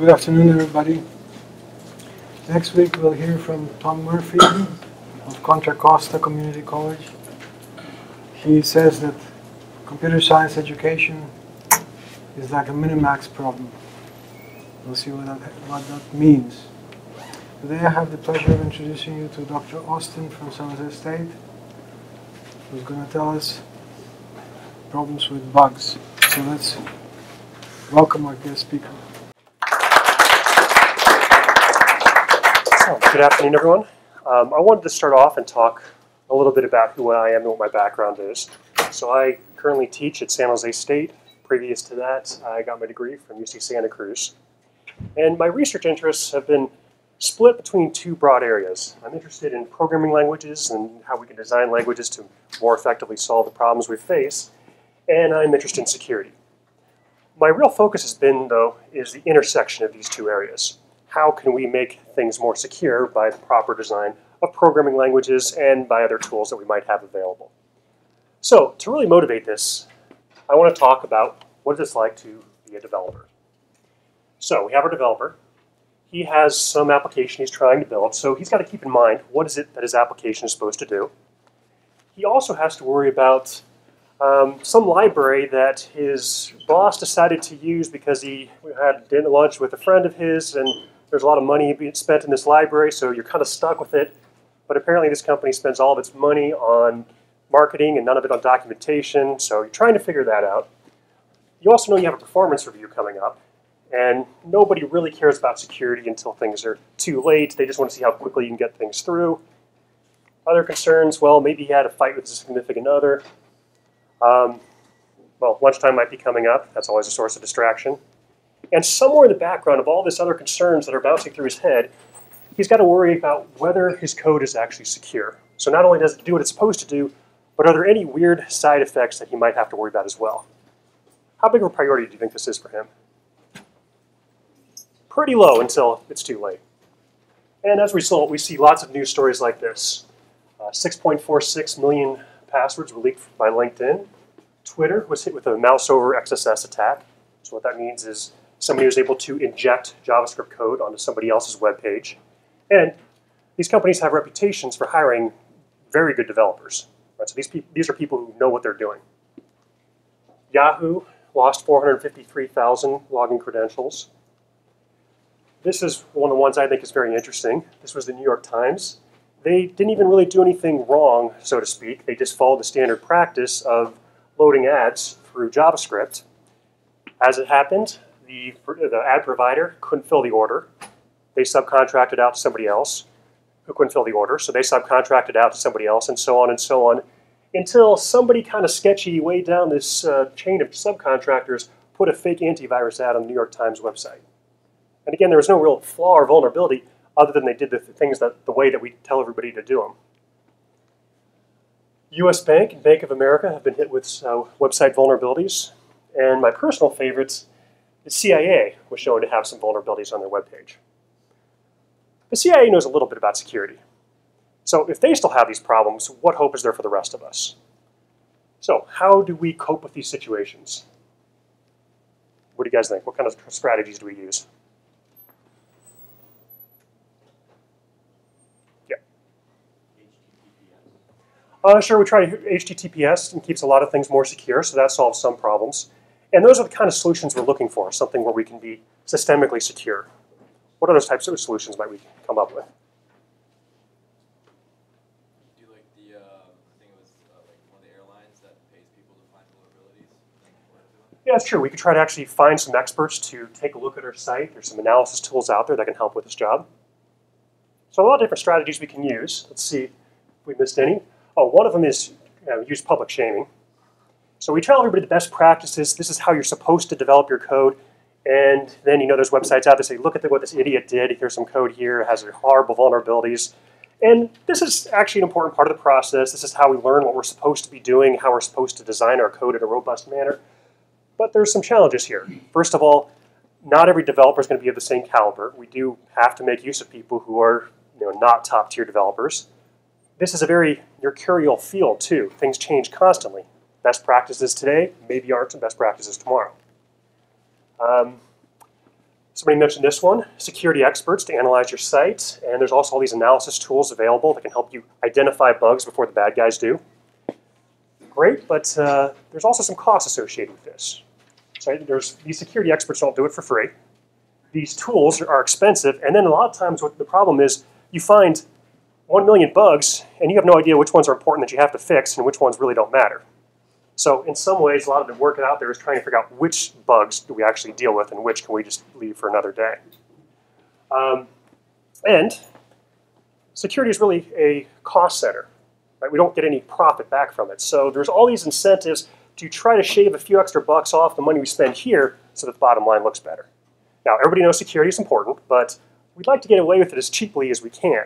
Good afternoon, everybody. Next week we'll hear from Tom Murphy of Contra Costa Community College. He says that computer science education is like a minimax problem. We'll see what that means. Today I have the pleasure of introducing you to Dr. Austin from Salazar State, who's going to tell us problems with bugs. So let's welcome our guest speaker. Good afternoon, everyone. I wanted to start off and talk a little bit about who I am and what my background is. So I currently teach at San Jose State. Previous to that, I got my degree from UC Santa Cruz. And my research interests have been split between two broad areas. I'm interested in programming languages and how we can design languages to more effectively solve the problems we face. And I'm interested in security. My real focus has been, though, is the intersection of these two areas. How can we make things more secure by the proper design of programming languages and by other tools that we might have available? So, to really motivate this, I want to talk about what it's like to be a developer. So, we have our developer. He has some application he's trying to build, so he's got to keep in mind what is it that his application is supposed to do. He also has to worry about some library that his boss decided to use because he had dinner lunch with a friend of his, and there's a lot of money being spent in this library, so you're kind of stuck with it. But apparently this company spends all of its money on marketing and none of it on documentation, so you're trying to figure that out. You also know you have a performance review coming up, and nobody really cares about security until things are too late. They just want to see how quickly you can get things through. Other concerns, well, maybe he had a fight with a significant other. Well, lunchtime might be coming up. That's always a source of distraction. And somewhere in the background of all this other concerns that are bouncing through his head, he's got to worry about whether his code is actually secure. So not only does it do what it's supposed to do, but are there any weird side effects that he might have to worry about as well? How big of a priority do you think this is for him? Pretty low until it's too late. And as a result, we see lots of news stories like this. 6.46 million passwords were leaked by LinkedIn. Twitter was hit with a mouse over XSS attack. So what that means is somebody was able to inject JavaScript code onto somebody else's web page. And these companies have reputations for hiring very good developers. Right? So these are people who know what they're doing. Yahoo lost 453,000 login credentials. This is one of the ones I think is very interesting. This was the New York Times. They didn't even really do anything wrong, so to speak. They just followed the standard practice of loading ads through JavaScript. As it happened, the ad provider couldn't fill the order. They subcontracted out to somebody else who couldn't fill the order, so they subcontracted out to somebody else, and so on, until somebody kind of sketchy way down this chain of subcontractors put a fake antivirus ad on the New York Times website. And again, there was no real flaw or vulnerability other than they did the things the way that we tell everybody to do them. US Bank and Bank of America have been hit with website vulnerabilities. And my personal favorites, the CIA was shown to have some vulnerabilities on their webpage. The CIA knows a little bit about security. So if they still have these problems, what hope is there for the rest of us? So how do we cope with these situations? What do you guys think? What kind of strategies do we use? Sure, we try HTTPS and keeps a lot of things more secure, so that solves some problems. And those are the kind of solutions we're looking for, something where we can be systemically secure. What other types of solutions might we come up with? Do like the thing with like one of the airlines that pays people to find vulnerabilities? Yeah, that's true. We could try to actually find some experts to take a look at our site. There's some analysis tools out there that can help with this job. So a lot of different strategies we can use. Let's see if we missed any. Oh, one of them is use public shaming. So we tell everybody the best practices. This is how you're supposed to develop your code. And then, there's websites out there that say, look at what this idiot did. Here's some code here. It has horrible vulnerabilities. And this is actually an important part of the process. This is how we learn what we're supposed to be doing, how we're supposed to design our code in a robust manner. But there's some challenges here. First of all, not every developer is going to be of the same caliber. We do have to make use of people who are not top-tier developers. This is a very mercurial field, too. Things change constantly. Best practices today maybe aren't the best practices tomorrow. Somebody mentioned this one, security experts to analyze your site, and there's also all these analysis tools available that can help you identify bugs before the bad guys do. Great, but there's also some costs associated with this. So these security experts don't do it for free. These tools are expensive, and then a lot of times what the problem is, you find 1 million bugs, and you have no idea which ones are important that you have to fix and which ones really don't matter. So in some ways, a lot of the work out there is trying to figure out which bugs do we actually deal with and which can we just leave for another day. And security is really a cost center. Right? We don't get any profit back from it. So there's all these incentives to try to shave a few extra bucks off the money we spend here so that the bottom line looks better. Now, everybody knows security is important, but we'd like to get away with it as cheaply as we can.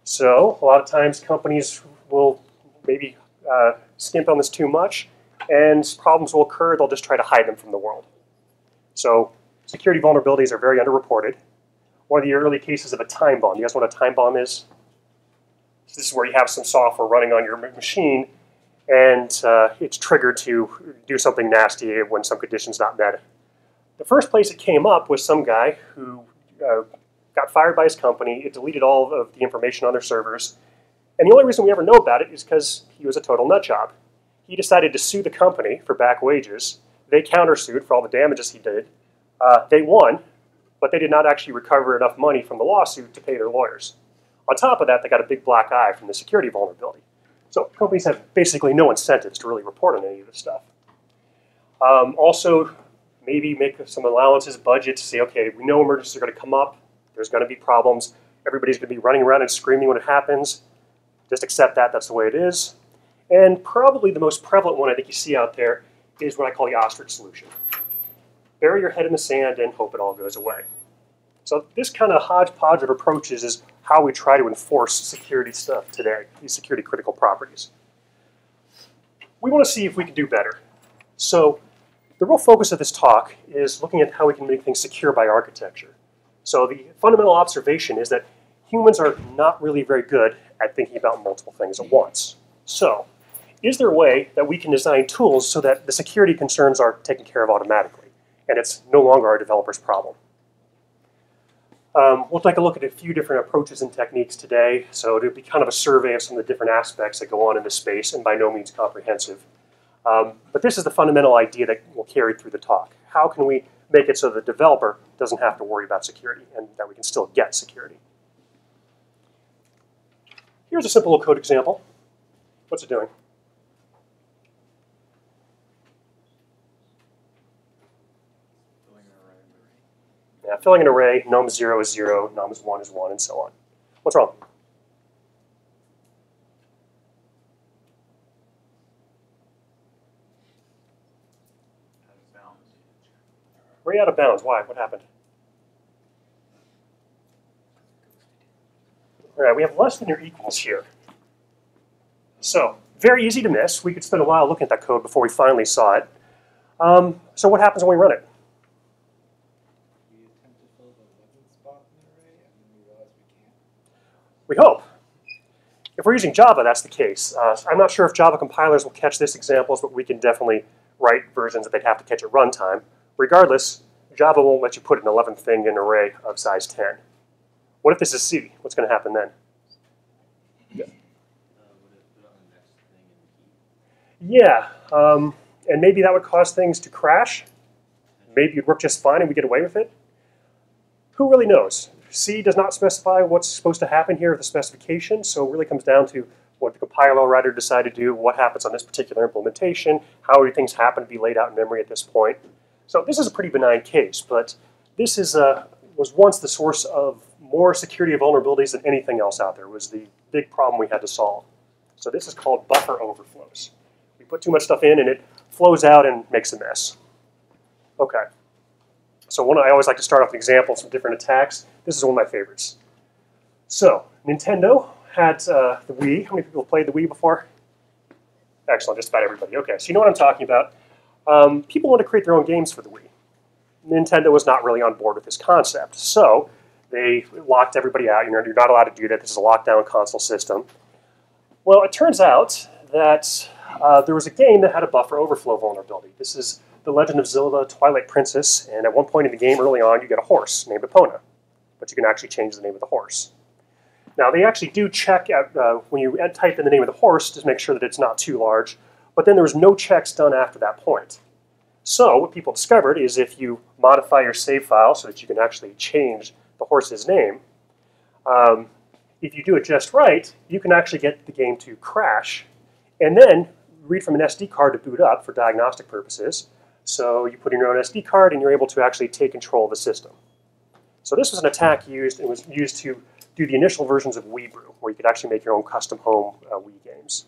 So a lot of times companies will maybe skimp on this too much, and problems will occur. They'll just try to hide them from the world. So security vulnerabilities are very underreported. One of the early cases of a time bomb. You guys know what a time bomb is? So this is where you have some software running on your machine, and it's triggered to do something nasty when some condition's not met. The first place it came up was some guy who got fired by his company. It deleted all of the information on their servers. And the only reason we ever know about it is because he was a total nut job. He decided to sue the company for back wages. They countersued for all the damages he did. They won, but they did not actually recover enough money from the lawsuit to pay their lawyers. On top of that, they got a big black eye from the security vulnerability. So companies have basically no incentives to really report on any of this stuff. Also, maybe make some allowances, budgets, say, okay, we know emergencies are going to come up. There's going to be problems. Everybody's going to be running around and screaming when it happens. Just accept that. That's the way it is. And probably the most prevalent one I think you see out there is what I call the ostrich solution. Bury your head in the sand and hope it all goes away. So this kind of hodgepodge of approaches is how we try to enforce security stuff today, these security critical properties. We want to see if we can do better. So the real focus of this talk is looking at how we can make things secure by architecture. So the fundamental observation is that humans are not really very good at thinking about multiple things at once. So, is there a way that we can design tools so that the security concerns are taken care of automatically, and it's no longer our developer's problem? We'll take a look at a few different approaches and techniques today. So it'll be kind of a survey of some of the different aspects that go on in this space, and by no means comprehensive. But this is the fundamental idea that will carry through the talk. How can we make it so the developer doesn't have to worry about security, and that we can still get security? Here's a simple code example. What's it doing? Yeah, filling an array, num 0 is 0, num is 1 is 1, and so on. What's wrong? Array out of bounds. Why? What happened? All right, we have less than or equals here. So, very easy to miss. We could spend a while looking at that code before we finally saw it. So what happens when we run it? We attempt to fill the 11th spot in the array, and then we realize we can't. We hope. If we're using Java, that's the case. I'm not sure if Java compilers will catch this example, but we can definitely write versions that they'd have to catch at runtime. Regardless, Java won't let you put an 11th thing in an array of size 10. What if this is C? What's going to happen then? Yeah. Yeah, and maybe that would cause things to crash. Maybe it'd work just fine and we get away with it. Who really knows? C does not specify what's supposed to happen here with the specification, so it really comes down to what the compiler writer decided to do, what happens on this particular implementation, how do things happen to be laid out in memory at this point. So this is a pretty benign case, but this is was once the source of more security vulnerabilities than anything else out there. It was the big problem we had to solve. So this is called buffer overflows. We put too much stuff in and it flows out and makes a mess. Okay. So I always like to start off with examples from different attacks. This is one of my favorites. So Nintendo had the Wii. How many people have played the Wii before? Excellent, just about everybody. Okay, so you know what I'm talking about. People want to create their own games for the Wii. Nintendo was not really on board with this concept. So they locked everybody out. You're not allowed to do that. This is a lockdown console system. Well, it turns out that there was a game that had a buffer overflow vulnerability. This is The Legend of Zelda Twilight Princess, and at one point in the game early on, you get a horse named Epona, but you can actually change the name of the horse. Now, they actually do check out when you type in the name of the horse to make sure that it's not too large, but then there was no checks done after that point. So what people discovered is if you modify your save file so that you can actually change the horse's name, if you do it just right, you can actually get the game to crash and then read from an SD card to boot up for diagnostic purposes. So you put in your own SD card and you're able to actually take control of the system. So this was an attack used to do the initial versions of Weebrew, where you could actually make your own custom home Wii games.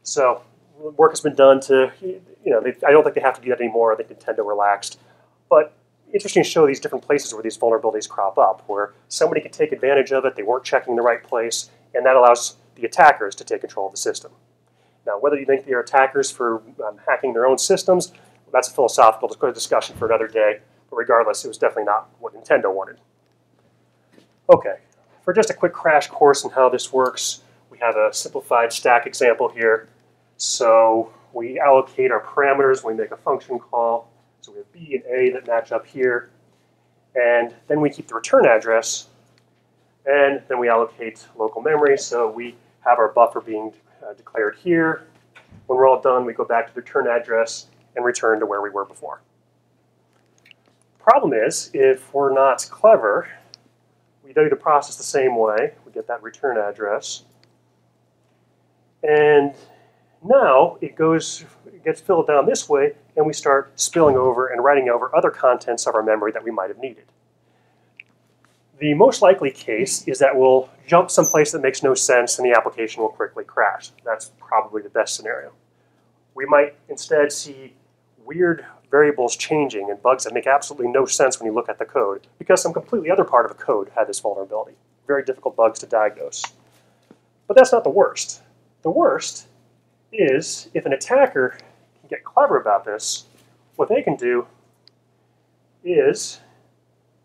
So work has been done to, I don't think they have to do that anymore. I think Nintendo relaxed. But interesting to show these different places where these vulnerabilities crop up, where somebody can take advantage of it, they weren't checking the right place, and that allows the attackers to take control of the system. Now, whether you think they're attackers for hacking their own systems, that's a philosophical discussion for another day. But regardless, it was definitely not what Nintendo wanted. Okay, for just a quick crash course on how this works, we have a simplified stack example here. So we allocate our parameters when we make a function call. So we have B and A that match up here. And then we keep the return address. And then we allocate local memory. So we have our buffer being declared here. When we're all done, we go back to the return address and return to where we were before. Problem is, if we're not clever, we do the process the same way. We get that return address. And now it gets filled down this way, and we start spilling over and writing over other contents of our memory that we might have needed. The most likely case is that we'll jump someplace that makes no sense and the application will quickly crash. That's probably the best scenario. We might instead see weird variables changing and bugs that make absolutely no sense when you look at the code because some completely other part of the code had this vulnerability. Very difficult bugs to diagnose. But that's not the worst. The worst is if an attacker can get clever about this, what they can do is,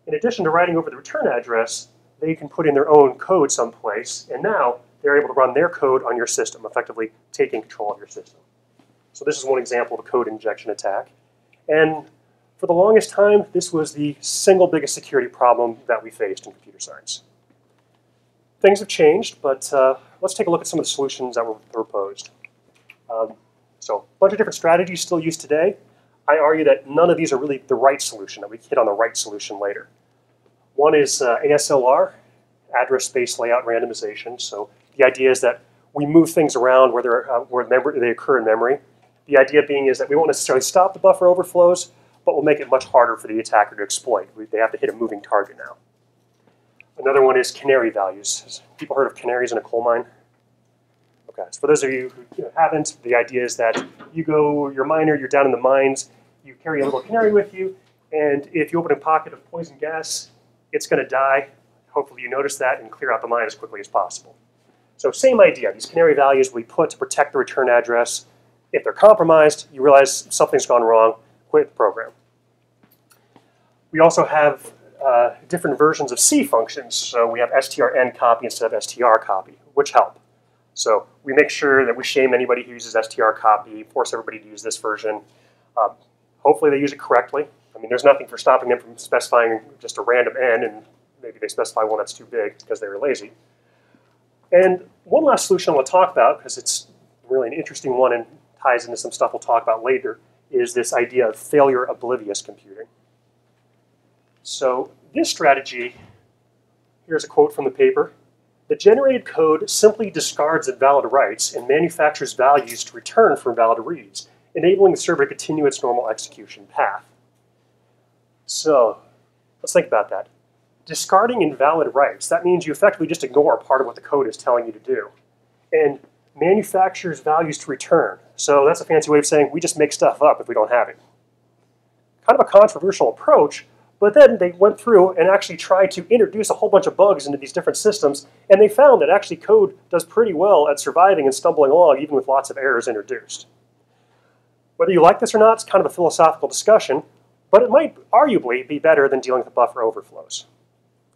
in addition to writing over the return address, they can put in their own code someplace, and now they're able to run their code on your system, effectively taking control of your system. So this is one example of a code injection attack. And for the longest time, this was the single biggest security problem that we faced in computer science. Things have changed, but let's take a look at some of the solutions that were proposed. So a bunch of different strategies still used today. I argue that none of these are really the right solution, that we hit on the right solution later. One is ASLR, address space layout randomization. So the idea is that we move things around where they occur in memory. The idea being is that we won't necessarily stop the buffer overflows, but we'll make it much harder for the attacker to exploit. They have to hit a moving target now. Another one is canary values. Has people heard of canaries in a coal mine? Okay, so for those of you who haven't, the idea is that you're a miner, you're down in the mines, you carry a little canary with you, and if you open a pocket of poison gas, it's going to die. Hopefully you notice that and clear out the mine as quickly as possible. So same idea. These canary values we put to protect the return address. If they're compromised, you realize something's gone wrong, quit the program. We also have different versions of C functions. So we have strn copy instead of str copy, which help. So we make sure that we shame anybody who uses str copy, force everybody to use this version. Hopefully they use it correctly. I mean, there's nothing for stopping them from specifying just a random n, and maybe they specify one that's too big because they were lazy. And one last solution I want to talk about, because it's really an interesting one and ties into some stuff we'll talk about later, is this idea of failure oblivious computing. So this strategy, here's a quote from the paper. The generated code simply discards invalid writes and manufactures values to return from valid reads, enabling the server to continue its normal execution path. So let's think about that. Discarding invalid writes, that means you effectively just ignore part of what the code is telling you to do. And manufactures values to return. So that's a fancy way of saying we just make stuff up if we don't have it. Kind of a controversial approach, but then they went through and actually tried to introduce a whole bunch of bugs into these different systems, and they found that actually code does pretty well at surviving and stumbling along even with lots of errors introduced. Whether you like this or not, it's kind of a philosophical discussion, but it might arguably be better than dealing with the buffer overflows.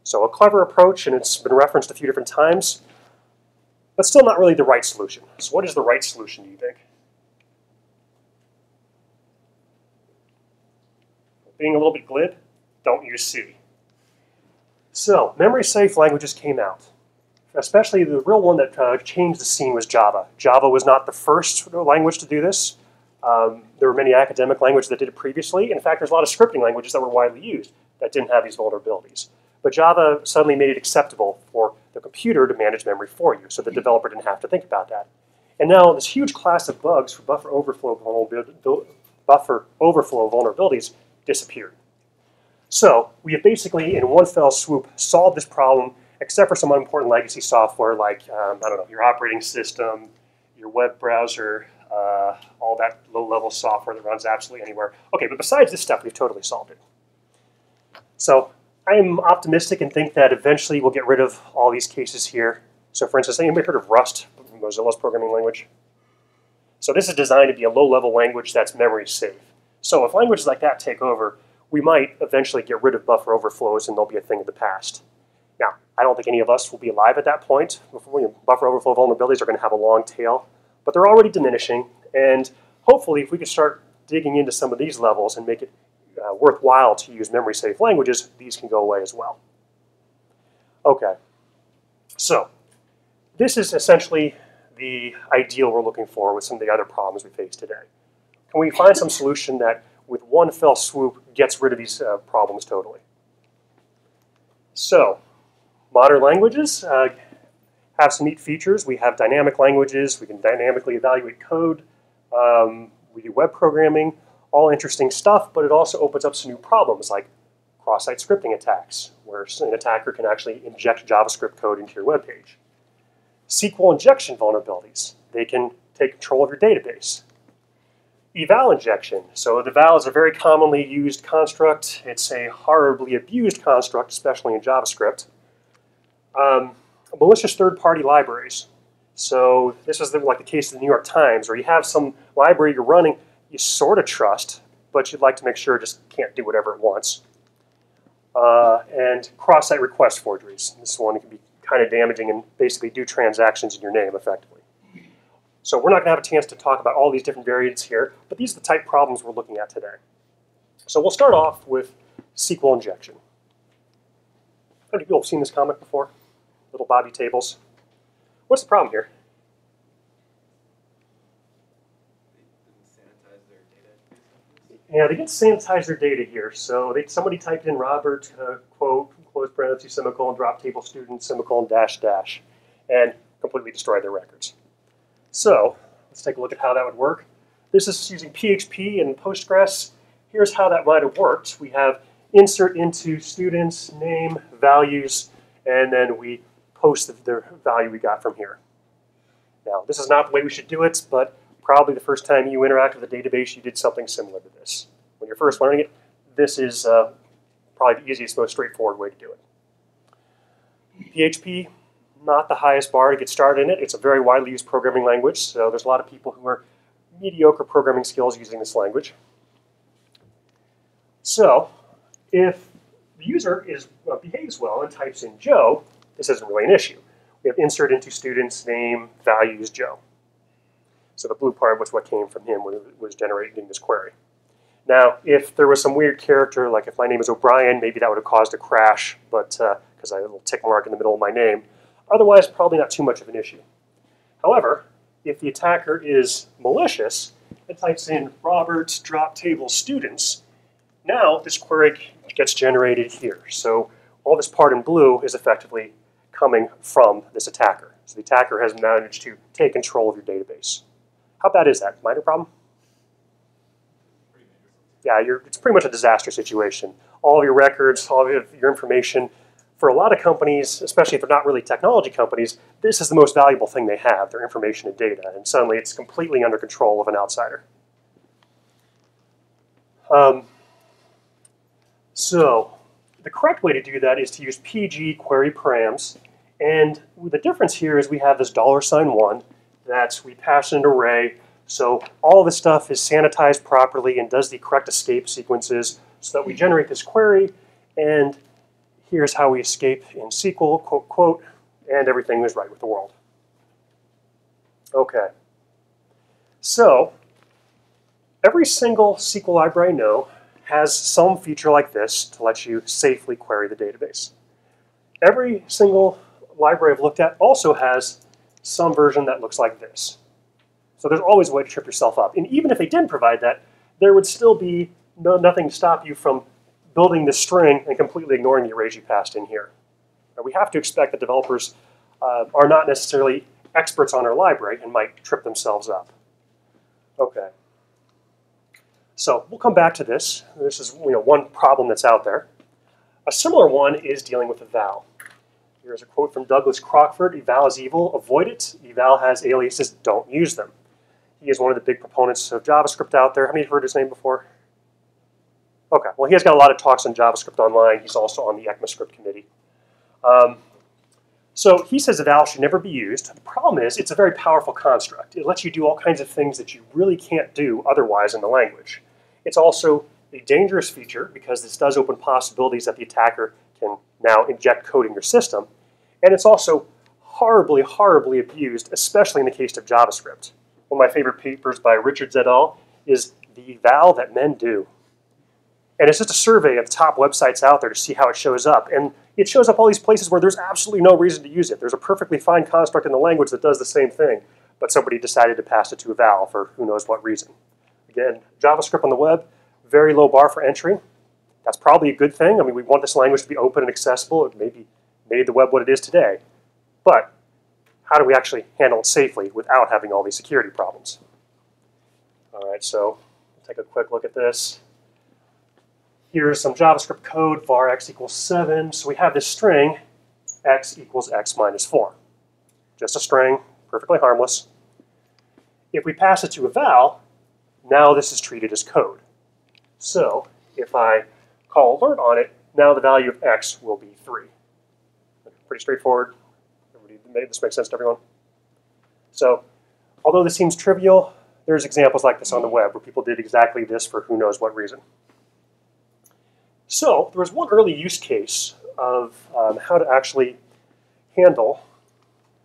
So a clever approach, and it's been referenced a few different times, but still not really the right solution. So what is the right solution, do you think? being a little bit glib, don't use C. So, memory-safe languages came out. Especially the real one that changed the scene was Java. Java was not the first language to do this. There were many academic languages that did it previously. In fact, there's a lot of scripting languages that were widely used that didn't have these vulnerabilities. But Java suddenly made it acceptable for the computer to manage memory for you, so the developer didn't have to think about that. And now this huge class of bugs for buffer overflow vulnerabilities disappeared. So we have basically, in one fell swoop, solved this problem, except for some unimportant legacy software like, I don't know, your operating system, your web browser, all that low-level software that runs absolutely anywhere. Okay, but besides this stuff, we've totally solved it. So I am optimistic and think that eventually we'll get rid of all these cases here. So for instance, anybody heard of Rust, Mozilla's programming language? So this is designed to be a low-level language that's memory safe. So if languages like that take over, we might eventually get rid of buffer overflows and they'll be a thing of the past. Now, I don't think any of us will be alive at that point. Buffer overflow vulnerabilities are going to have a long tail, but they're already diminishing. And hopefully, if we could start digging into some of these levels and make it worthwhile to use memory-safe languages, these can go away as well. Okay, so this is essentially the ideal we're looking for with some of the other problems we face today. Can we find some solution that, with one fell swoop, gets rid of these problems totally? So, modern languages have some neat features. We have dynamic languages. We can dynamically evaluate code. We do web programming, all interesting stuff, but it also opens up some new problems like cross-site scripting attacks, where an attacker can actually inject JavaScript code into your web page. SQL injection vulnerabilities. They can take control of your database. Eval injection. So the val is a very commonly used construct. It's a horribly abused construct, especially in JavaScript. Malicious third-party libraries. So this is like the case of the New York Times, where you have some library you're running you sort of trust, but you'd like to make sure it just can't do whatever it wants. And cross-site request forgeries. This one can be kind of damaging and basically do transactions in your name effectively. So we're not going to have a chance to talk about all these different variants here, but these are the type problems we're looking at today. So we'll start off with SQL injection. How many people have seen this comic before? Little Bobby Tables. What's the problem here? Yeah, they didn't sanitize their data here. So somebody typed in Robert, quote, close parentheses, semicolon, drop table student, semicolon, dash, dash, and completely destroyed their records. So let's take a look at how that would work. This is using PHP and Postgres. Here's how that might have worked. We have insert into students, name, values, and then we post the value we got from here. Now, this is not the way we should do it, but probably the first time you interact with a database, you did something similar to this. When you're first learning it, this is probably the easiest, most straightforward way to do it. PHP, not the highest bar to get started in it. It's a very widely used programming language, so there's a lot of people who are mediocre programming skills using this language. So, if the user behaves well and types in Joe, this isn't really an issue. We have insert into students, name, values, Joe. So the blue part was what came from him when it was generating this query. Now, if there was some weird character, like if my name is O'Brien, maybe that would have caused a crash, but because I have a little tick mark in the middle of my name. Otherwise, probably not too much of an issue. However, if the attacker is malicious and types in Robert drop table students, now this query gets generated here. So all this part in blue is effectively coming from this attacker. So the attacker has managed to take control of your database. How bad is that? Minor problem? Yeah, it's pretty much a disaster situation. All of your records, all of your information, for a lot of companies, especially if they're not really technology companies, this is the most valuable thing they have, their information and data, and suddenly it's completely under control of an outsider. So the correct way to do that is to use PG query params, and the difference here is we have this $1 that we pass in an array. So all this stuff is sanitized properly and does the correct escape sequences so that we generate this query, and here's how we escape in SQL, quote, quote, and everything is right with the world. Okay. So every single SQL library I know has some feature like this to let you safely query the database. Every single library I've looked at also has some version that looks like this. So there's always a way to trip yourself up. And even if they didn't provide that, there would still be nothing to stop you from building this string and completely ignoring the arrays you passed in here. Now, we have to expect that developers are not necessarily experts on our library and might trip themselves up. Okay. So we'll come back to this. This is one problem that's out there. A similar one is dealing with eval. Here's a quote from Douglas Crockford: "Eval is evil, avoid it. Eval has aliases, don't use them." He is one of the big proponents of JavaScript out there. How many have heard his name before? Okay, well, he has got a lot of talks on JavaScript online. He's also on the ECMAScript committee. So he says eval should never be used. The problem is it's a very powerful construct. It lets you do all kinds of things that you really can't do otherwise in the language. It's also a dangerous feature because this does open possibilities that the attacker can now inject code in your system. And it's also horribly, horribly abused, especially in the case of JavaScript. One of my favorite papers by Richards et al. Is "The Eval That Men Do." And it's just a survey of the top websites out there to see how it shows up. And it shows up all these places where there's absolutely no reason to use it. There's a perfectly fine construct in the language that does the same thing, but somebody decided to pass it to eval for who knows what reason. Again, JavaScript on the web, very low bar for entry. That's probably a good thing. I mean, we want this language to be open and accessible. It maybe made the web what it is today. But how do we actually handle it safely without having all these security problems? All right, so take a quick look at this. Here's some JavaScript code, var x equals 7. So we have this string, x equals x minus 4. Just a string, perfectly harmless. If we pass it to eval, now this is treated as code. So if I call alert on it, now the value of x will be 3. Pretty straightforward. This makes sense to everyone? So although this seems trivial, there's examples like this on the web where people did exactly this for who knows what reason. So there was one early use case of how to actually handle,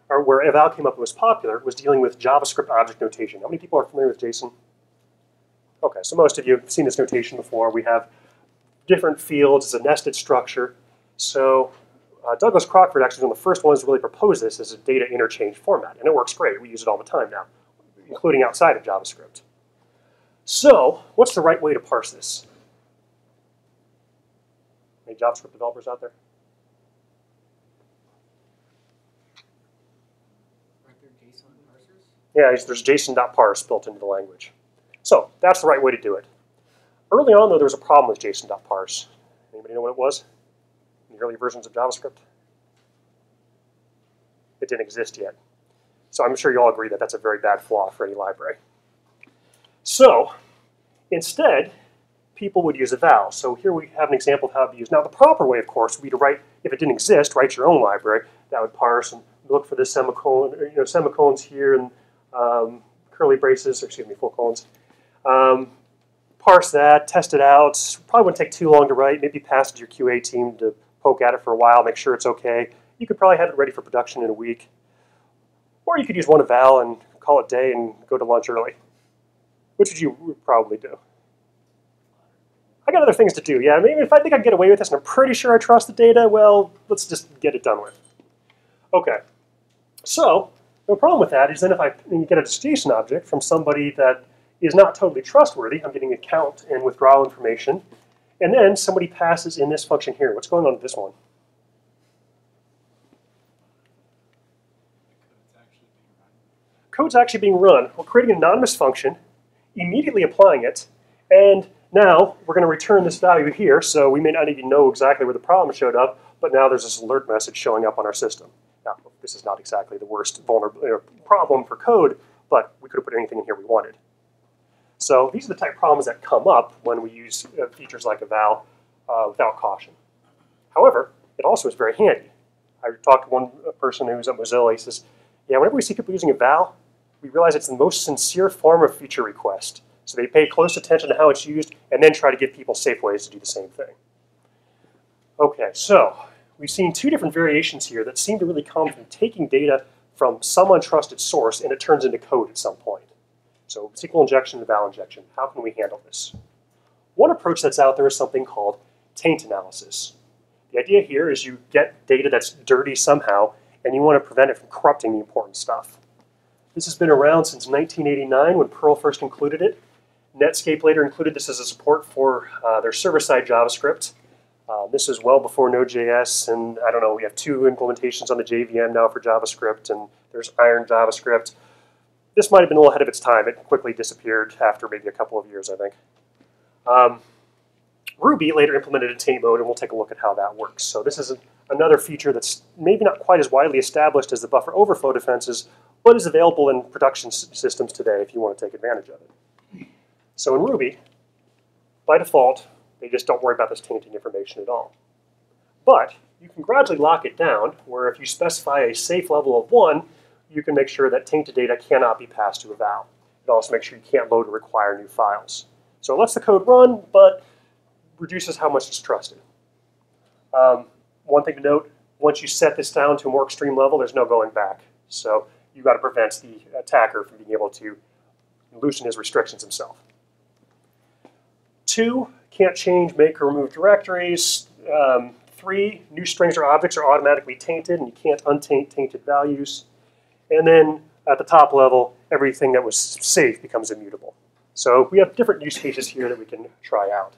or where eval came up and was popular, was dealing with JavaScript object notation. How many people are familiar with JSON? Okay, so most of you have seen this notation before. We have different fields. It's a nested structure. So Douglas Crockford actually was one of the first ones to really propose this as a data interchange format, and it works great. We use it all the time now, including outside of JavaScript. So what's the right way to parse this? Any JavaScript developers out there? Aren't there JSON parsers? Yeah, there's JSON.parse built into the language. So that's the right way to do it. Early on, though, there was a problem with JSON.parse. Anybody know what it was? In the early versions of JavaScript? It didn't exist yet. So I'm sure you all agree that that's a very bad flaw for any library. So instead, people would use eval. So here we have an example of how to use. Now the proper way, of course, would be to write, if it didn't exist, write your own library that would parse and look for this semicolon, or, semicolons here and curly braces, or excuse me, full colons. Parse that, test it out. Probably wouldn't take too long to write. Maybe pass it to your QA team to poke at it for a while, make sure it's okay. You could probably have it ready for production in a week. Or you could use one eval and call it a day and go to lunch early. Which would you probably do? I got other things to do. Yeah, maybe if I think I can get away with this and I'm pretty sure I trust the data, well, let's just get it done with. Okay. So the problem with that is then if I get a JSON object from somebody that is not totally trustworthy, I'm getting account and withdrawal information, and then somebody passes in this function here. What's going on with this one? Code's actually being run. We're creating an anonymous function, immediately applying it, and now we're going to return this value here, so we may not even know exactly where the problem showed up, but now there's this alert message showing up on our system. Now, this is not exactly the worst problem for code, but we could have put anything in here we wanted. So these are the type of problems that come up when we use features like eval without caution. However, it also is very handy. I talked to one person who's at Mozilla. He says, yeah, whenever we see people using eval, we realize it's the most sincere form of feature request. So they pay close attention to how it's used and then try to give people safe ways to do the same thing. Okay, so we've seen two different variations here that seem to really come from taking data from some untrusted source and it turns into code at some point. So SQL injection and eval injection, how can we handle this? One approach that's out there is something called taint analysis. The idea here is you get data that's dirty somehow, and you want to prevent it from corrupting the important stuff. This has been around since 1989 when Perl first included it. Netscape later included this as a support for their server-side JavaScript. This is well before Node.js, and I don't know, we have 2 implementations on the JVM now for JavaScript, and there's Iron JavaScript. This might have been a little ahead of its time. It quickly disappeared after maybe a couple of years, I think. Ruby later implemented a taint mode, and we'll take a look at how that works. So this is another feature that's maybe not quite as widely established as the buffer overflow defenses, but is available in production systems today if you want to take advantage of it. So in Ruby, by default, they just don't worry about this tainting information at all. But you can gradually lock it down, where if you specify a safe level of 1, you can make sure that tainted data cannot be passed to Eval. It also makes sure you can't load or require new files. So it lets the code run, but reduces how much it's trusted. One thing to note, once you set this down to a more extreme level, there's no going back. So you've got to prevent the attacker from being able to loosen his restrictions himself. 2, can't change, make, or remove directories. 3, new strings or objects are automatically tainted, and you can't untaint tainted values. And then at the top level, everything that was safe becomes immutable. So we have different use cases here that we can try out.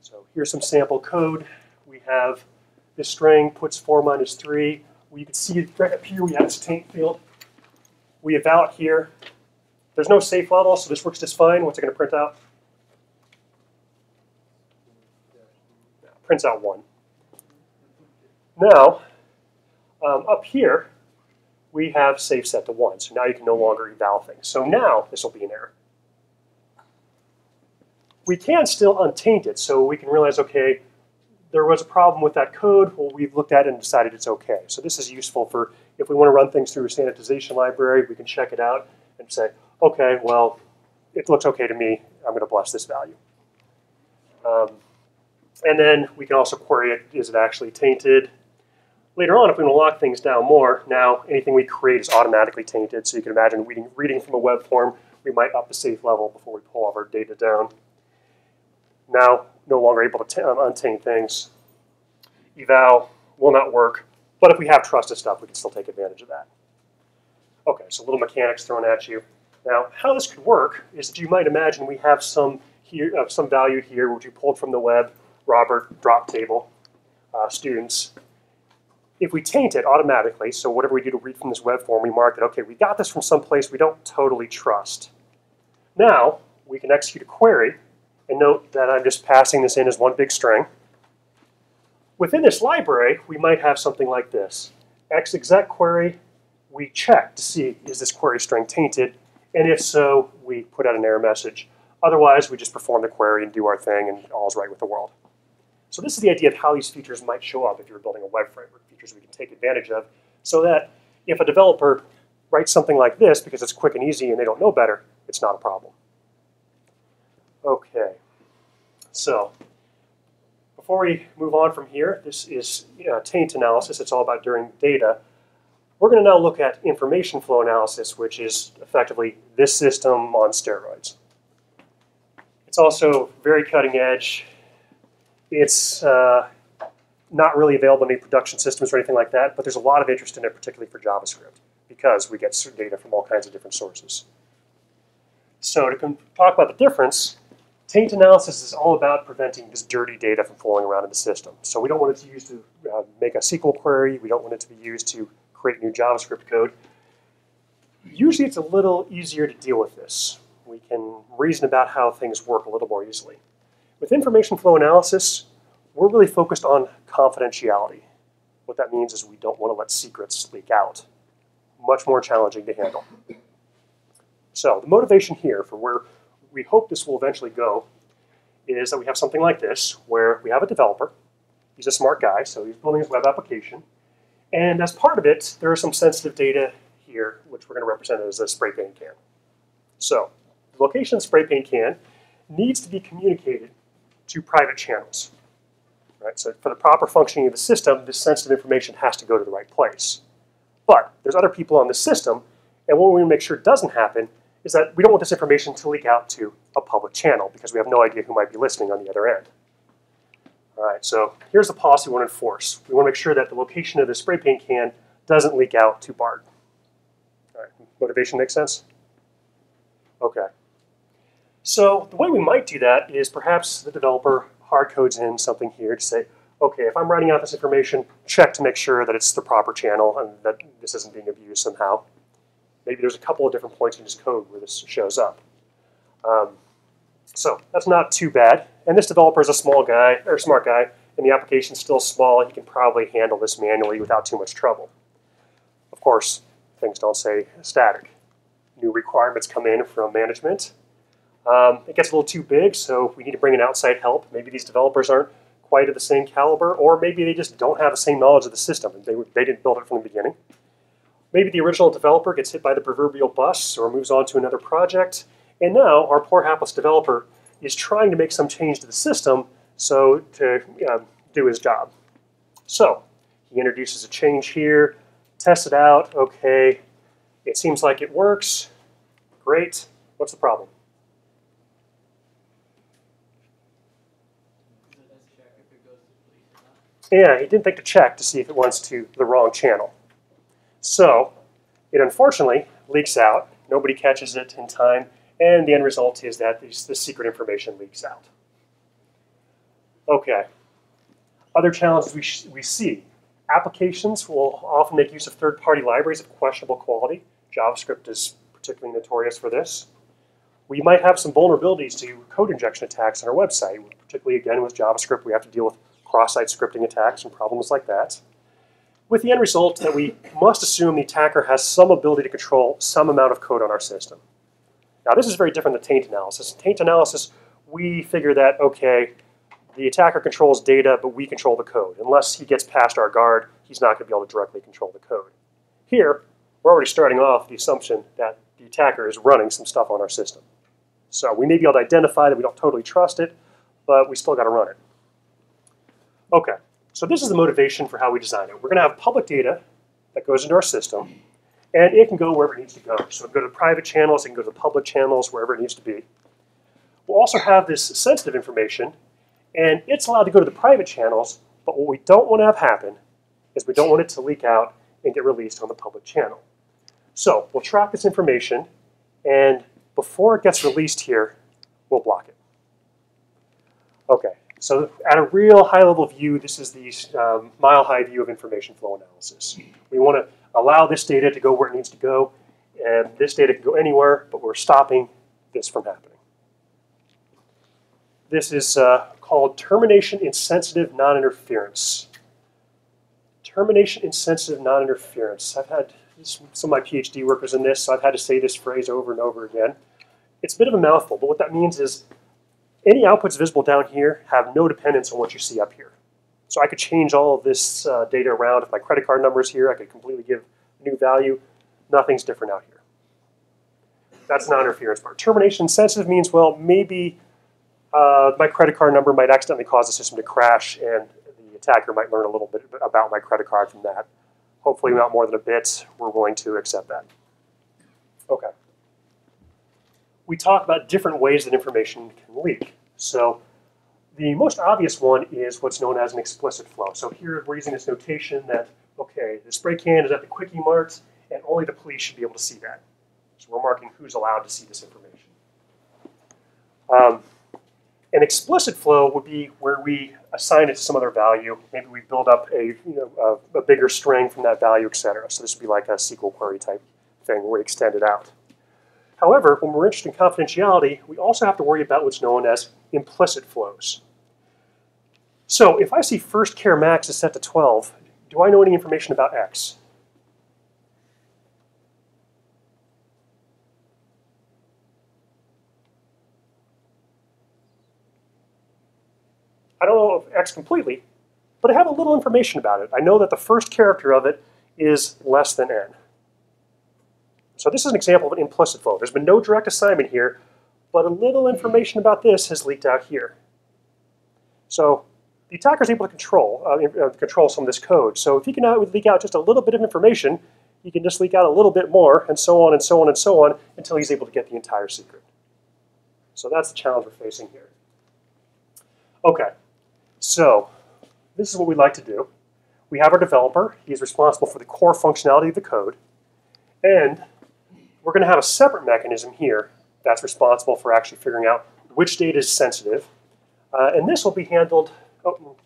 So here's some sample code. We have this string puts 4 minus 3. You can see right up here we have this taint field. We eval it here. There's no safe level, so this works just fine. What's it going to print out? Prints out 1. Now, up here, we have safe set to 1. So now you can no longer eval things. So now this will be an error. We can still untaint it, so we can realize, okay, there was a problem with that code. Well, we've looked at it and decided it's okay. So this is useful for if we want to run things through a sanitization library, we can check it out and say, okay, well, it looks okay to me. I'm going to bless this value. And then we can also query it, is it actually tainted? Later on, if we want to lock things down more, now anything we create is automatically tainted. So you can imagine reading from a web form, we might up the safe level before we pull all of our data down. Now, no longer able to untaint things. Eval will not work, but if we have trusted stuff, we can still take advantage of that. Okay, so little mechanics thrown at you. Now, how this could work is that you might imagine we have some value here which we pulled from the web, Robert, drop table, students. If we taint it automatically, so whatever we do to read from this web form, we mark it, okay, we got this from some place we don't totally trust. Now, we can execute a query, and note that I'm just passing this in as one big string. Within this library, we might have something like this. Exec query, we check to see, is this query string tainted? And if so, we put out an error message. Otherwise, we just perform the query and do our thing, and all's right with the world. So this is the idea of how these features might show up if you're building a web framework, features we can take advantage of, so that if a developer writes something like this because it's quick and easy and they don't know better, it's not a problem. Okay, so before we move on from here, this is taint analysis. It's all about dirty data. We're going to now look at information flow analysis, which is effectively this system on steroids. It's also very cutting edge. It's not really available in any production systems or anything like that, but there's a lot of interest in it, particularly for JavaScript, because we get data from all kinds of different sources. So to talk about the difference, taint analysis is all about preventing this dirty data from flowing around in the system. So we don't want it to be used to make a SQL query. We don't want it to be used to create new JavaScript code. Usually it's a little easier to deal with this. We can reason about how things work a little more easily. With information flow analysis, we're really focused on confidentiality. What that means is we don't want to let secrets leak out. Much more challenging to handle. So the motivation here for where we hope this will eventually go is that we have something like this, where we have a developer. He's a smart guy, so he's building his web application. And as part of it, there are some sensitive data here, which we're going to represent as a spray paint can. So the location of the spray paint can needs to be communicated to private channels. Right? So for the proper functioning of the system, this sensitive information has to go to the right place. But there's other people on the system, and what we want to make sure doesn't happen is that we don't want this information to leak out to a public channel because we have no idea who might be listening on the other end. All right, so here's the policy we want to enforce. We want to make sure that the location of the spray paint can doesn't leak out to BART. All right, motivation makes sense? Okay. So the way we might do that is perhaps the developer hard codes in something here to say, okay, if I'm writing out this information, check to make sure that it's the proper channel and that this isn't being abused somehow. Maybe there's a couple of different points in this code where this shows up. So that's not too bad. And this developer is a small guy, or smart guy, and the application's still small. He can probably handle this manually without too much trouble. Of course, things don't stay static. New requirements come in from management. It gets a little too big, so we need to bring in outside help. Maybe these developers aren't quite of the same caliber, or maybe they just don't have the same knowledge of the system, and they didn't build it from the beginning. Maybe the original developer gets hit by the proverbial bus or moves on to another project, and now our poor hapless developer is trying to make some change to the system so to do his job. So he introduces a change here, tests it out, okay, it seems like it works, great, what's the problem? Yeah, he didn't think to check to see if it wants to the wrong channel. So it unfortunately leaks out, nobody catches it in time, and the end result is that the secret information leaks out. Okay, other challenges we see. Applications will often make use of third-party libraries of questionable quality. JavaScript is particularly notorious for this. We might have some vulnerabilities to code injection attacks on our website, particularly again with JavaScript we have to deal with cross-site scripting attacks and problems like that. With the end result that we must assume the attacker has some ability to control some amount of code on our system. Now this is very different than taint analysis. In taint analysis, we figure that, okay, the attacker controls data, but we control the code. Unless he gets past our guard, he's not going to be able to directly control the code. Here, we're already starting off the assumption that the attacker is running some stuff on our system. So we may be able to identify that we don't totally trust it, but we still got to run it. Okay, so this is the motivation for how we design it. We're going to have public data that goes into our system, and it can go wherever it needs to go. So it can go to private channels, it can go to the public channels, wherever it needs to be. We'll also have this sensitive information, and it's allowed to go to the private channels, but what we don't want to have happen is we don't want it to leak out and get released on the public channel. So we'll track this information, and before it gets released here, we'll block it. Okay. So at a real high-level view, this is the mile-high view of information flow analysis. We want to allow this data to go where it needs to go, and this data can go anywhere, but we're stopping this from happening. This is called Termination-Insensitive Non-Interference. Termination-Insensitive Non-Interference. I've had some of my PhD workers in this, so I've had to say this phrase over and over again. It's a bit of a mouthful, but what that means is any outputs visible down here have no dependence on what you see up here. So I could change all of this data around. If my credit card number is here, I could completely give a new value. Nothing's different out here. That's the non-interference part. Termination sensitive means, well, maybe my credit card number might accidentally cause the system to crash, and the attacker might learn a little bit about my credit card from that. Hopefully not more than a bit. We're willing to accept that. Okay. We talk about different ways that information can leak. So the most obvious one is what's known as an explicit flow. So here we're using this notation that, okay, the spray can is at the quickie marks, and only the police should be able to see that. So we're marking who's allowed to see this information. An explicit flow would be where we assign it to some other value. Maybe we build up a bigger string from that value, etc. So this would be like a SQL query type thing where we extend it out. However, when we're interested in confidentiality, we also have to worry about what's known as implicit flows. So if I see first char max is set to 12, do I know any information about X? I don't know of X completely, but I have a little information about it. I know that the first character of it is less than N. So this is an example of an implicit flow. There's been no direct assignment here, but a little information about this has leaked out here. So the attacker is able to control some of this code. So if he can leak out just a little bit of information, he can just leak out a little bit more, and so on and so on and so on, until he's able to get the entire secret. So that's the challenge we're facing here. Okay, so this is what we like to do. We have our developer. He's responsible for the core functionality of the code. And we're going to have a separate mechanism here that's responsible for actually figuring out which data is sensitive. And this will be handled. Oh,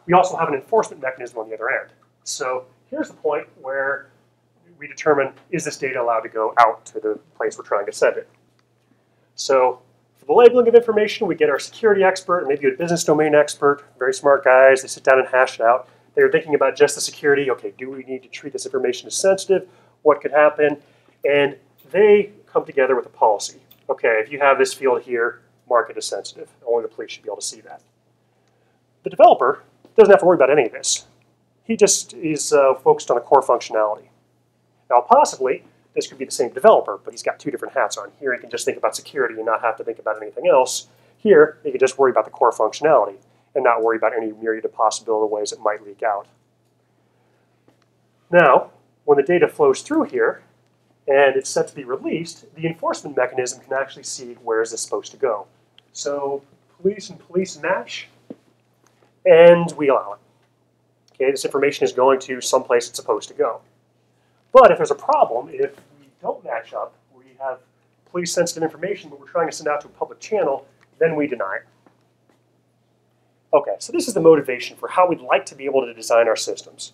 we also have an enforcement mechanism on the other end. So here's the point where we determine, is this data allowed to go out to the place we're trying to send it? So for the labeling of information, we get our security expert and maybe a business domain expert, very smart guys. They sit down and hash it out. They're thinking about just the security. Okay, do we need to treat this information as sensitive? What could happen? And they come together with a policy. Okay, if you have this field here, mark it as sensitive. Only the police should be able to see that. The developer doesn't have to worry about any of this. He just is focused on the core functionality. Now, possibly, this could be the same developer, but he's got two different hats on. Here, he can just think about security and not have to think about anything else. Here, he can just worry about the core functionality and not worry about any myriad of possible ways it might leak out. Now, when the data flows through here, and it's set to be released, the enforcement mechanism can actually see where is this supposed to go. So police and police match, and we allow it. Okay, this information is going to someplace it's supposed to go. But if there's a problem, if we don't match up, we have police-sensitive information, but we're trying to send out to a public channel, then we deny it. Okay, so this is the motivation for how we'd like to be able to design our systems.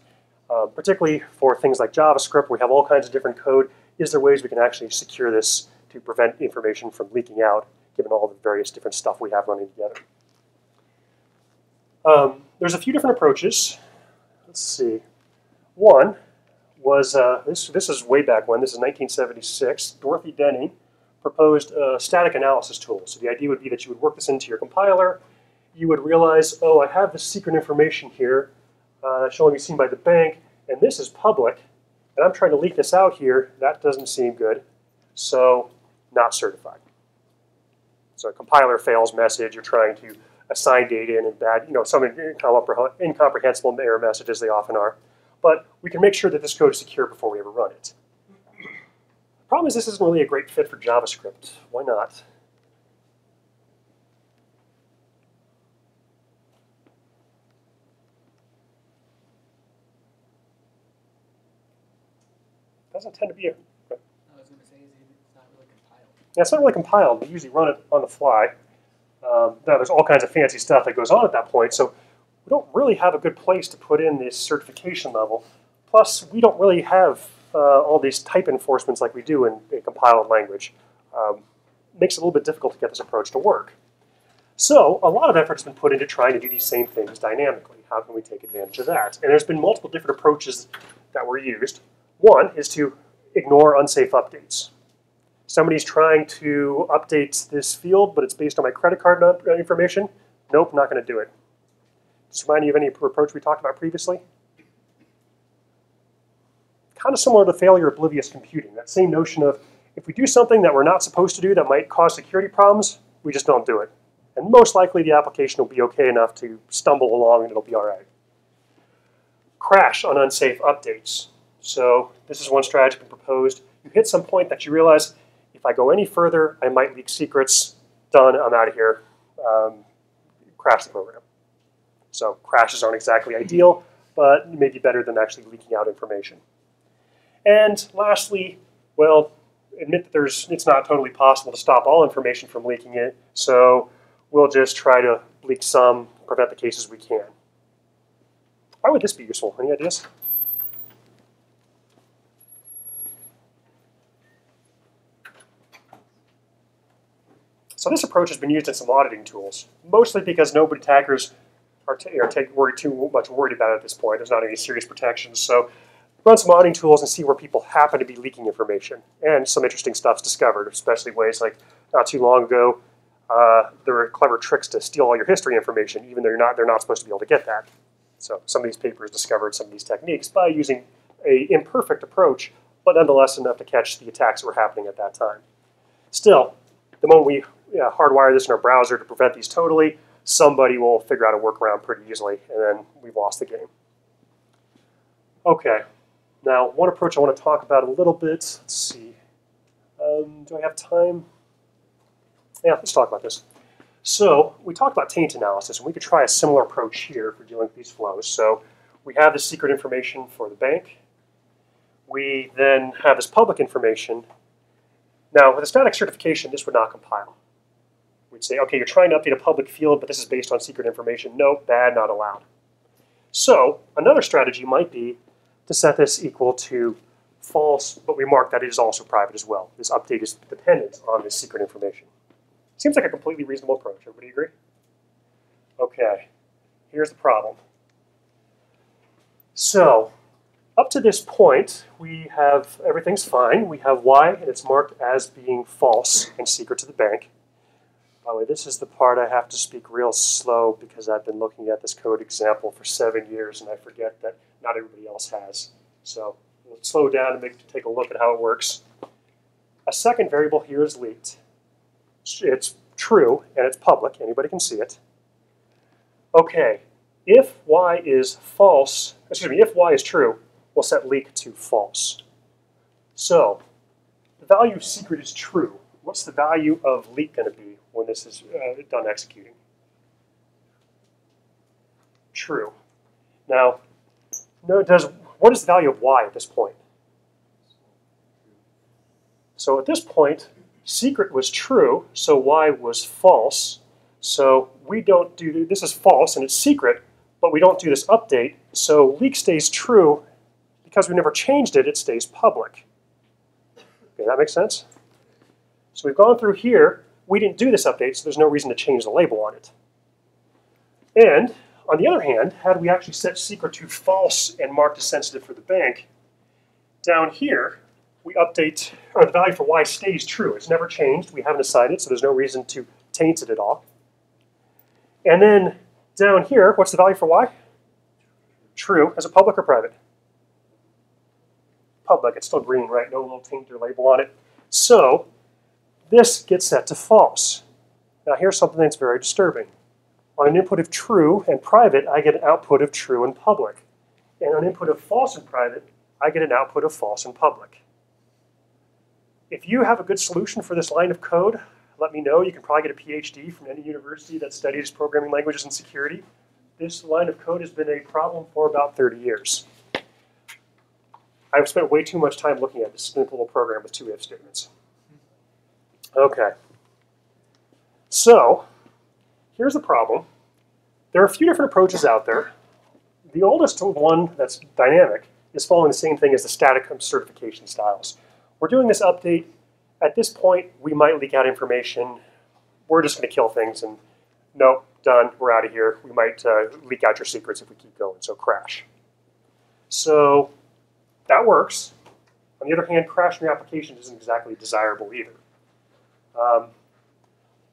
Particularly for things like JavaScript, we have all kinds of different code. Is there ways we can actually secure this to prevent information from leaking out, given all the various different stuff we have running together? There's a few different approaches. Let's see. One was, this is way back when, this is 1976, Dorothy Denning proposed a static analysis tool. So the idea would be that you would work this into your compiler. You would realize, oh, I have this secret information here that's only seen by the bank, and this is public, and I'm trying to leak this out here. That doesn't seem good, so not certified. So a compiler fails message, you're trying to assign data in bad, some incomprehensible error messages, they often are. But we can make sure that this code is secure before we ever run it. The problem is this isn't really a great fit for JavaScript. Why not? Doesn't tend to be a... I was going to say, it's not really compiled. Yeah, it's not really compiled. We usually run it on the fly. Now, there's all kinds of fancy stuff that goes on at that point, so we don't really have a good place to put in this certification level. Plus, we don't really have all these type enforcements like we do in a compiled language. Makes it a little bit difficult to get this approach to work. So, a lot of effort's been put into trying to do these same things dynamically. How can we take advantage of that? And there's been multiple different approaches that were used. One is to ignore unsafe updates. Somebody's trying to update this field, but it's based on my credit card information. Nope, not going to do it. Does this remind you of any approach we talked about previously? Kind of similar to failure oblivious computing. That same notion of if we do something that we're not supposed to do that might cause security problems, we just don't do it. And most likely the application will be okay enough to stumble along and it'll be all right. Crash on unsafe updates. So this is one strategy proposed. You hit some point that you realize, if I go any further, I might leak secrets. Done, I'm out of here. Crash the program. So crashes aren't exactly ideal, but maybe better than actually leaking out information. And lastly, well, admit that it's not totally possible to stop all information from leaking it, so we'll just try to leak some, prevent the cases we can. Why would this be useful? Any ideas? So this approach has been used in some auditing tools, mostly because nobody attackers are too much worried about it at this point. There's not any serious protections. So run some auditing tools and see where people happen to be leaking information. And some interesting stuff's discovered, especially ways like not too long ago, there were clever tricks to steal all your history information, even though they're not supposed to be able to get that. So some of these papers discovered some of these techniques by using an imperfect approach, but nonetheless enough to catch the attacks that were happening at that time. Still, the moment we hardwire this in our browser to prevent these totally, somebody will figure out a workaround pretty easily, and then we've lost the game. Okay, Now, one approach I want to talk about a little bit, let's see, do I have time? Yeah, let's talk about this. So we talked about taint analysis, and we could try a similar approach here for dealing with these flows. So we have the secret information for the bank. We then have this public information. Now, with a static certification, this would not compile. We'd say, okay, you're trying to update a public field, but this is based on secret information. No, bad, not allowed. So another strategy might be to set this equal to false, but we mark that it is also private as well. This update is dependent on this secret information. Seems like a completely reasonable approach. Everybody agree? Okay, here's the problem. So up to this point, we have everything's fine. We have Y, and it's marked as being false and secret to the bank. By the way, this is the part I have to speak real slow because I've been looking at this code example for 7 years, and I forget that not everybody else has. So we'll slow down and take a look at how it works. A second variable here is leaked. It's true, and it's public. Anybody can see it. Okay, if Y is false, excuse me, if Y is true, we'll set leak to false. So the value of secret is true. What's the value of leak going to be when this is done executing? True. Now, what is the value of Y at this point? So at this point, secret was true, so Y was false. So we don't do, this is false and it's secret, but we don't do this update. So leak stays true. Because we never changed it, it stays public. Okay, that makes sense? So we've gone through here. We didn't do this update, so there's no reason to change the label on it. And on the other hand, had we actually set secret to false and marked as sensitive for the bank, down here, we update, or the value for Y stays true. It's never changed. We haven't assigned it, so there's no reason to taint it at all. And then down here, what's the value for Y? True. As a public or private? Public. It's still green, right? No little taint or label on it. So this gets set to false. Now here's something that's very disturbing. On an input of true and private, I get an output of true and public. And on an input of false and private, I get an output of false and public. If you have a good solution for this line of code, let me know. You can probably get a PhD from any university that studies programming languages and security. This line of code has been a problem for about 30 years. I've spent way too much time looking at this simple little program with 2 if statements. Okay. So, here's the problem. There are a few different approaches out there. The oldest one that's dynamic is following the same thing as the static certification styles. We're doing this update. At this point, we might leak out information. We're just going to kill things and nope, done, we're out of here. We might leak out your secrets if we keep going, so crash. So that works. On the other hand, crashing your application isn't exactly desirable either.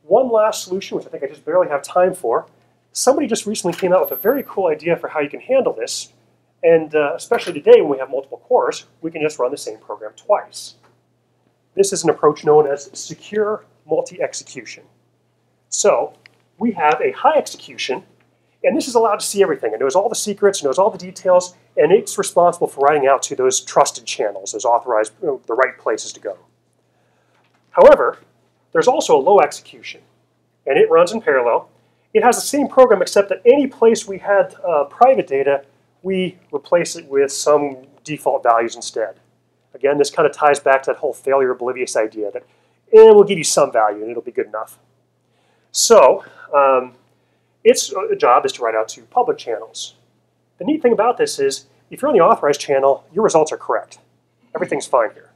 One last solution, which I think I just barely have time for, somebody just recently came out with a very cool idea for how you can handle this. And especially today when we have multiple cores, we can just run the same program twice. This is an approach known as secure multi-execution. So we have a high execution, and this is allowed to see everything. It knows all the secrets, knows all the details, and it's responsible for writing out to those trusted channels, those authorized, the right places to go. However, there's also a low execution, and it runs in parallel. It has the same program, except that any place we had private data, we replace it with some default values instead. Again, this kind of ties back to that whole failure oblivious idea that we'll give you some value and it'll be good enough. So its job is to write out to public channels. The neat thing about this is if you're on the authorized channel, your results are correct. Everything's fine here.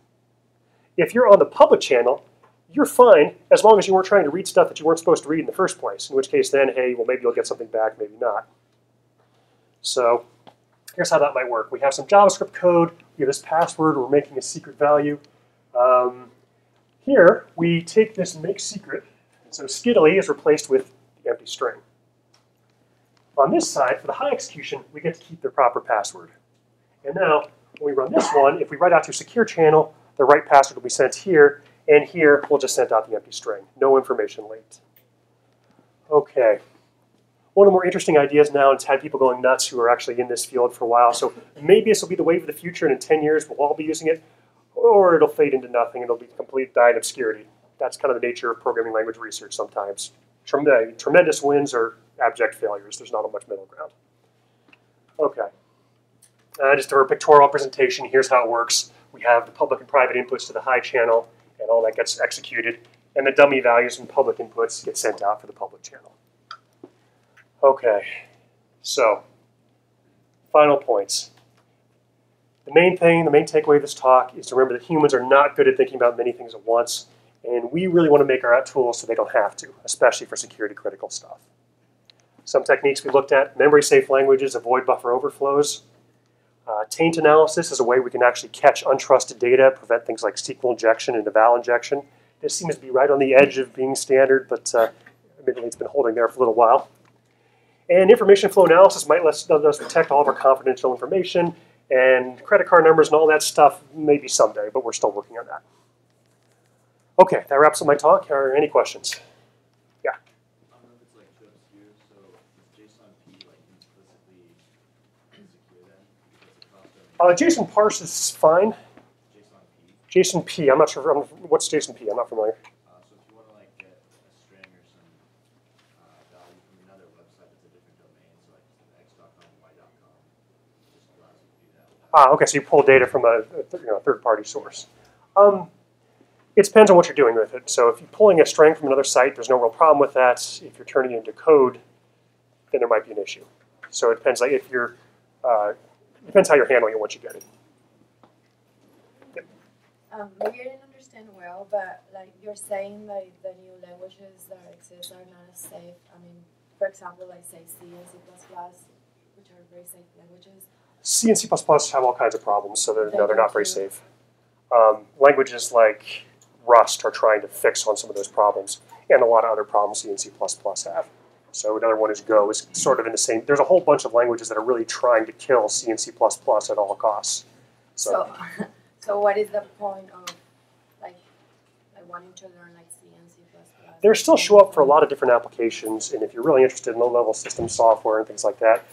If you're on the public channel, you're fine as long as you weren't trying to read stuff that you weren't supposed to read in the first place, in which case then, hey, well, maybe you'll get something back, maybe not. So here's how that might work. We have some JavaScript code. We have this password. We're making a secret value. Here, we take this make secret. And so skiddly is replaced with the empty string. On this side, for the high execution, we get to keep the proper password. And now, when we run this one, if we write out to a secure channel, the right password will be sent here. And here, we'll just send out the empty string. No information leaked. Okay. one of the more interesting ideas now, and it's had people going nuts who are actually in this field for a while. So maybe this will be the wave of the future, and in 10 years we'll all be using it, or it'll fade into nothing and it'll be complete die in obscurity. That's kind of the nature of programming language research sometimes. Tremendous wins or abject failures. There's not a much middle ground. Okay. Just a pictorial presentation. Here's how it works. We have the public and private inputs to the high channel, and all that gets executed. And the dummy values from public inputs get sent out for the public channel. Okay, so final points. The main takeaway of this talk is to remember that humans are not good at thinking about many things at once, and we really want to make our tools so they don't have to, especially for security critical stuff. Some techniques we looked at: memory safe languages avoid buffer overflows. Taint analysis is a way we can actually catch untrusted data, prevent things like SQL injection and Eval injection. This seems to be right on the edge of being standard, but admittedly it's been holding there for a little while. And information flow analysis might let us protect all of our confidential information, and credit card numbers and all that stuff maybe someday, but we're still working on that. Okay, that wraps up my talk. Are there any questions? Yeah? I don't know if it's like shows here, so is JSON P like implicitly insecure then? Because it's JSON parse is fine. JSON P. JSON P, I'm not sure. What's JSON P? I'm not familiar. So if you want to like get a string or some value from another website that's a different domain, so like x.com, y.com, just allows you to do that. Okay, so you pull data from a third-party source. It depends on what you're doing with it. So if you're pulling a string from another site, there's no real problem with that. If you're turning it into code, then there might be an issue. So it depends. Like if you're, depends how you're handling it once you get it. Maybe I didn't understand well, but like you're saying like the new languages that exist are not as safe. I mean, for example, like say C and C++, which are very safe languages. C and C++ have all kinds of problems, so they're not very safe. Languages like Rust are trying to fix on some of those problems, and a lot of other problems C and C++ have. So another one is Go, is sort of in the same. There's a whole bunch of languages that are really trying to kill C and C++ at all costs. So what is the point of like wanting to learn like C and C++? They still show up for a lot of different applications, and if you're really interested in low-level system software and things like that,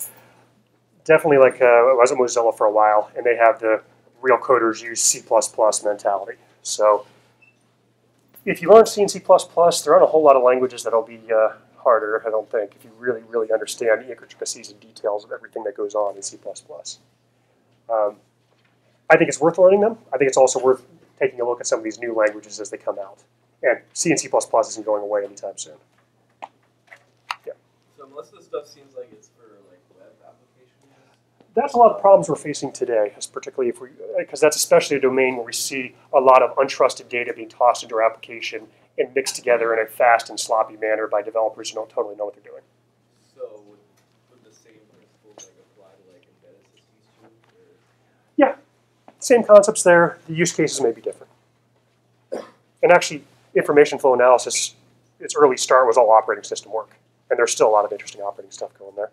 definitely like I was at Mozilla for a while, and they have the real coders use C++ mentality. So if you learn C and C++, there aren't a whole lot of languages that'll be harder, I don't think, if you really, really understand the intricacies and details of everything that goes on in C++. I think it's worth learning them. I think it's also worth taking a look at some of these new languages as they come out. And C and C++ isn't going away anytime soon. Yeah. So most of the stuff seems like it's for like web applications. That's a lot of problems we're facing today, particularly because that's especially a domain where we see a lot of untrusted data being tossed into our application and mixed together in a fast and sloppy manner by developers who don't totally know what they're doing. So would the same principles like apply to like embedded systems too? Or? Yeah, same concepts there. The use cases may be different. And actually, information flow analysis, its early start was all operating system work. And there's still a lot of interesting operating stuff going there.